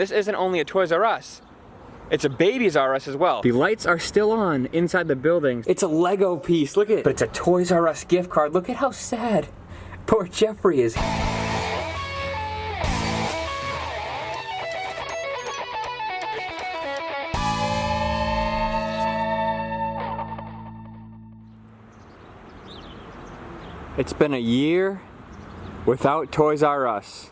and this isn't only a Toys R Us. It's a Babies R Us as well. The lights are still on inside the building. It's a Lego piece, look at it. But it's a Toys R Us gift card. Look at how sad poor Jeffrey is. It's been a year without Toys R Us.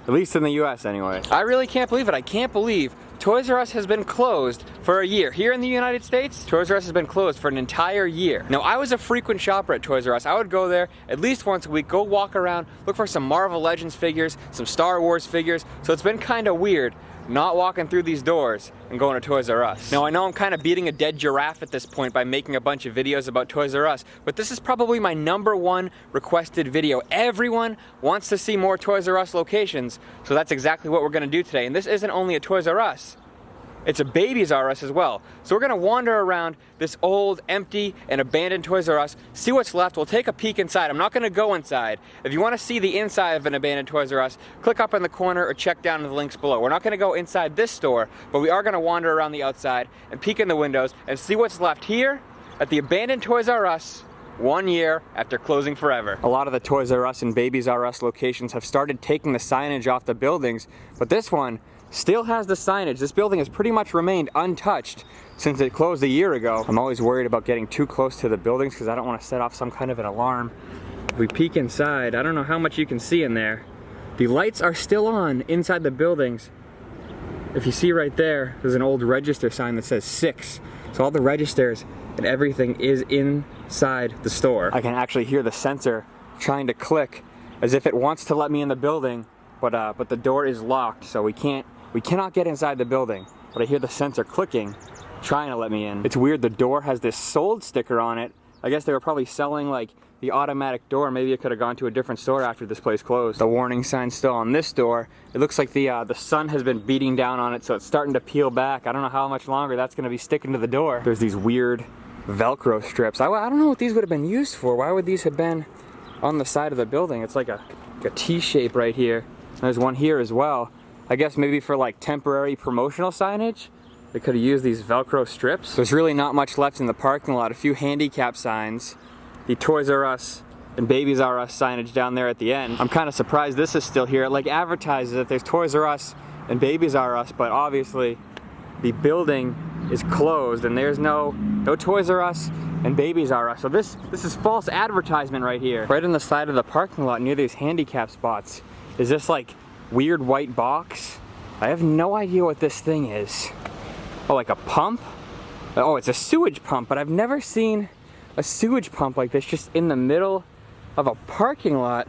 At least in the US anyway. I really can't believe it. I can't believe Toys R Us has been closed for a year. Here in the United States, Toys R Us has been closed for an entire year. Now, I was a frequent shopper at Toys R Us. I would go there at least once a week, go walk around, look for some Marvel Legends figures, some Star Wars figures. So it's been kind of weird not walking through these doors and going to Toys R Us. Now, I know I'm kind of beating a dead giraffe at this point by making a bunch of videos about Toys R Us, but this is probably my #1 requested video. Everyone wants to see more Toys R Us locations, so that's exactly what we're gonna do today. And this isn't only a Toys R Us, it's a Babies R Us as well. So we're gonna wander around this old, empty, and abandoned Toys R Us, see what's left. We'll take a peek inside. I'm not gonna go inside. If you wanna see the inside of an abandoned Toys R Us, click up in the corner or check down in the links below. We're not gonna go inside this store, but we are gonna wander around the outside and peek in the windows and see what's left here at the abandoned Toys R Us 1 year after closing forever. A lot of the Toys R Us and Babies R Us locations have started taking the signage off the buildings, but this one still has the signage. This building has pretty much remained untouched since it closed a year ago. I'm always worried about getting too close to the buildings because I don't want to set off some kind of an alarm. If we peek inside, I don't know how much you can see in there. The lights are still on inside the buildings. If you see right there, there's an old register sign that says 6. So all the registers and everything is inside the store. I can actually hear the sensor trying to click as if it wants to let me in the building, but the door is locked, so we cannot get inside the building. But I hear the sensor clicking, trying to let me in. It's weird, the door has this sold sticker on it. I guess they were probably selling like the automatic door. Maybe it could have gone to a different store after this place closed. The warning sign's still on this door. It looks like the sun has been beating down on it, so it's starting to peel back. I don't know how much longer that's gonna be sticking to the door. There's these weird Velcro strips. I don't know what these would have been used for. Why would these have been on the side of the building? It's like a T shape right here. There's one here as well. I guess maybe for like temporary promotional signage. They could have used these Velcro strips. There's really not much left in the parking lot. A few handicap signs, the Toys R Us and Babies R Us signage down there at the end. I'm kind of surprised this is still here. It like advertises that there's Toys R Us and Babies R Us, but obviously the building is closed and there's no Toys R Us and Babies R Us. So this is false advertisement right here. Right on the side of the parking lot near these handicap spots is this like weird white box. I have no idea what this thing is. Oh, like a pump? Oh, it's a sewage pump, but I've never seen a sewage pump like this just in the middle of a parking lot.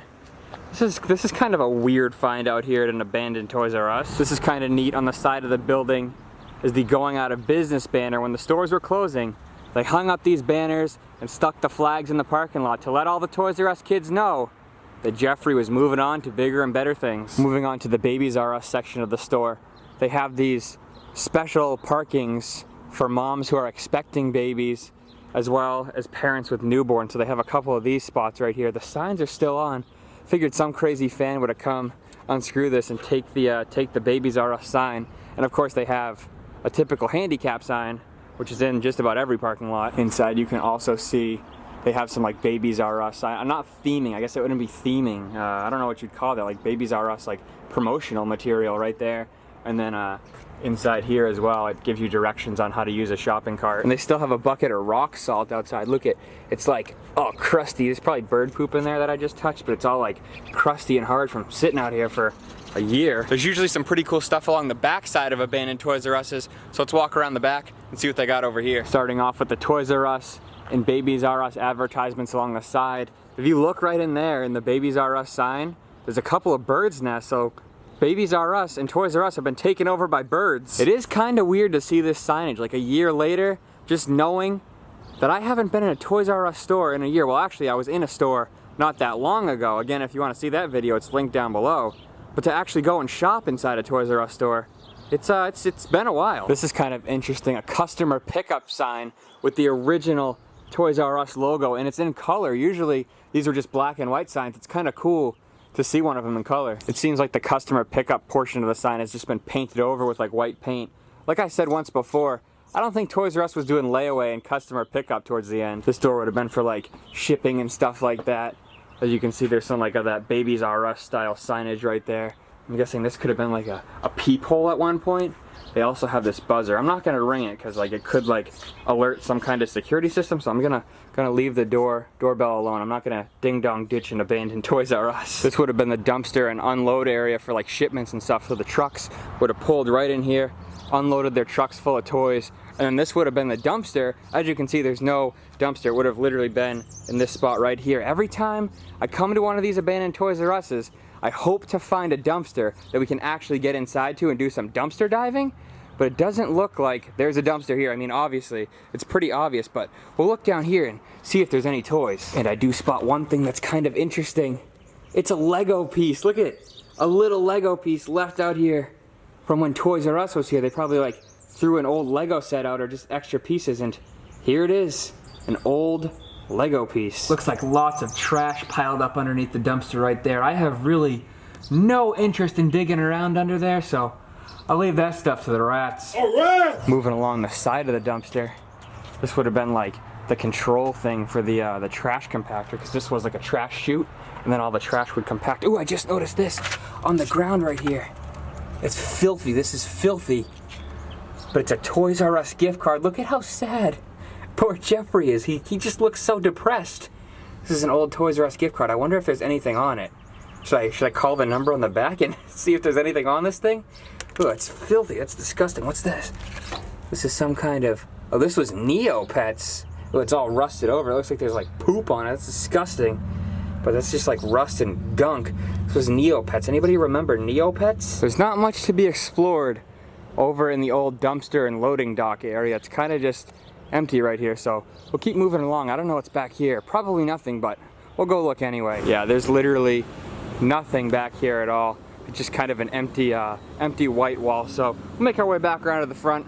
This is kind of a weird find out here at an abandoned Toys R Us. This is kind of neat. On the side of the building is the going out of business banner. When the stores were closing, they hung up these banners and stuck the flags in the parking lot to let all the Toys R Us kids know that Jeffrey was moving on to bigger and better things. Moving on to the Babies R Us section of the store, they have these special parkings for moms who are expecting babies as well as parents with newborns. So they have a couple of these spots right here. The signs are still on. Figured some crazy fan would have come unscrew this and take the Babies R Us sign. And of course they have a typical handicap sign, which is in just about every parking lot. Inside you can also see they have some like Babies R Us. I'm not theming, I guess it wouldn't be theming. I don't know what you'd call that, like Babies R Us, like promotional material right there. And then inside here as well, it gives you directions on how to use a shopping cart. And they still have a bucket of rock salt outside. Look it's like, oh, crusty. There's probably bird poop in there that I just touched, but it's all like crusty and hard from sitting out here for a year. There's usually some pretty cool stuff along the back side of abandoned Toys R Us's, so let's walk around the back and see what they got over here. Starting off with the Toys R Us and Babies R Us advertisements along the side. If you look right in there in the Babies R Us sign, there's a couple of birds' nests, so Babies R Us and Toys R Us have been taken over by birds. It is kind of weird to see this signage like a year later, just knowing that I haven't been in a Toys R Us store in a year. Well, actually, I was in a store not that long ago. Again, if you want to see that video, it's linked down below. But to actually go and shop inside a Toys R Us store, it's been a while. This is kind of interesting, a customer pickup sign with the original Toys R Us logo, and it's in color. Usually these are just black and white signs. It's kind of cool to see one of them in color. It seems like the customer pickup portion of the sign has just been painted over with like white paint. Like I said once before, I don't think Toys R Us was doing layaway and customer pickup towards the end. This door would have been for like shipping and stuff like that. As you can see, there's some like of that Babies R Us style signage right there. I'm guessing this could have been like a peephole at one point. They also have this buzzer. I'm not gonna ring it because like it could like alert some kind of security system, so I'm gonna leave the doorbell alone. I'm not gonna ding dong ditch an abandoned Toys R Us. This would have been the dumpster and unload area for like shipments and stuff, so the trucks would have pulled right in here, unloaded their trucks full of toys, and then this would have been the dumpster. As you can see, there's no dumpster. It would have literally been in this spot right here. Every time I come to one of these abandoned Toys R Us's, I hope to find a dumpster that we can actually get inside to and do some dumpster diving, but it doesn't look like there's a dumpster here. I mean, obviously, it's pretty obvious, but we'll look down here and see if there's any toys. And I do spot one thing that's kind of interesting. It's a Lego piece. Look at it. A little Lego piece left out here from when Toys R Us was here. They probably like threw an old Lego set out or just extra pieces, and here it is, an old Lego piece. Looks like lots of trash piled up underneath the dumpster right there. I have really no interest in digging around under there, so I'll leave that stuff to the rats. All right. Moving along the side of the dumpster, this would have been like the control thing for the trash compactor, because this was like a trash chute, and then all the trash would compact. Ooh, I just noticed this on the ground right here. It's filthy. This is filthy. But it's a Toys R Us gift card. Look at how sad poor Jeffrey is. He just looks so depressed. This is an old Toys R Us gift card. I wonder if there's anything on it. Should I call the number on the back and see if there's anything on this thing? Oh, it's filthy. That's disgusting. What's this? This is some kind of... Oh, this was Neopets. Oh, it's all rusted over. It looks like there's like poop on it. That's disgusting. But that's just like rust and gunk. This was Neopets. Anybody remember Neopets? There's not much to be explored over in the old dumpster and loading dock area. It's kind of just empty right here, so we'll keep moving along. I don't know what's back here. Probably nothing, but we'll go look anyway. Yeah, there's literally nothing back here at all. It's just kind of an empty white wall. So we'll make our way back around to the front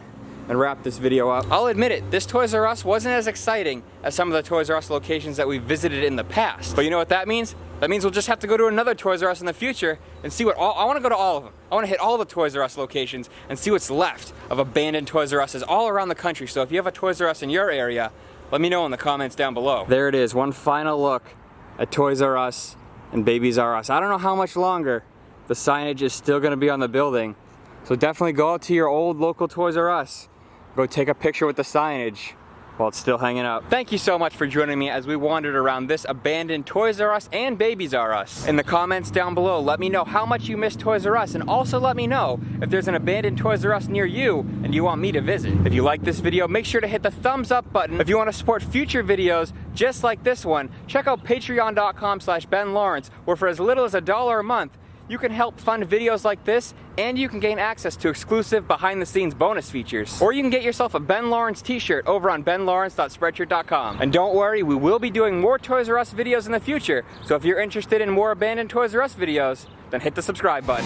and wrap this video up. I'll admit it, this Toys R Us wasn't as exciting as some of the Toys R Us locations that we visited in the past. But you know what that means? That means we'll just have to go to another Toys R Us in the future and see what I want to go to all of them. I want to hit all the Toys R Us locations and see what's left of abandoned Toys R Us's all around the country. So if you have a Toys R Us in your area, let me know in the comments down below. There it is, one final look at Toys R Us and Babies R Us. I don't know how much longer the signage is still going to be on the building. So definitely go out to your old local Toys R Us. Go take a picture with the signage while it's still hanging up. Thank you so much for joining me as we wandered around this abandoned Toys R Us and Babies R Us. In the comments down below, let me know how much you miss Toys R Us, and also let me know if there's an abandoned Toys R Us near you and you want me to visit. If you like this video, make sure to hit the thumbs up button. If you want to support future videos just like this one, check out patreon.com/BenLaurence, where for as little as $1 a month, you can help fund videos like this, and you can gain access to exclusive behind-the-scenes bonus features. Or you can get yourself a Ben Laurence t-shirt over on benlaurence.spreadshirt.com. And don't worry, we will be doing more Toys R Us videos in the future, so if you're interested in more abandoned Toys R Us videos, then hit the subscribe button.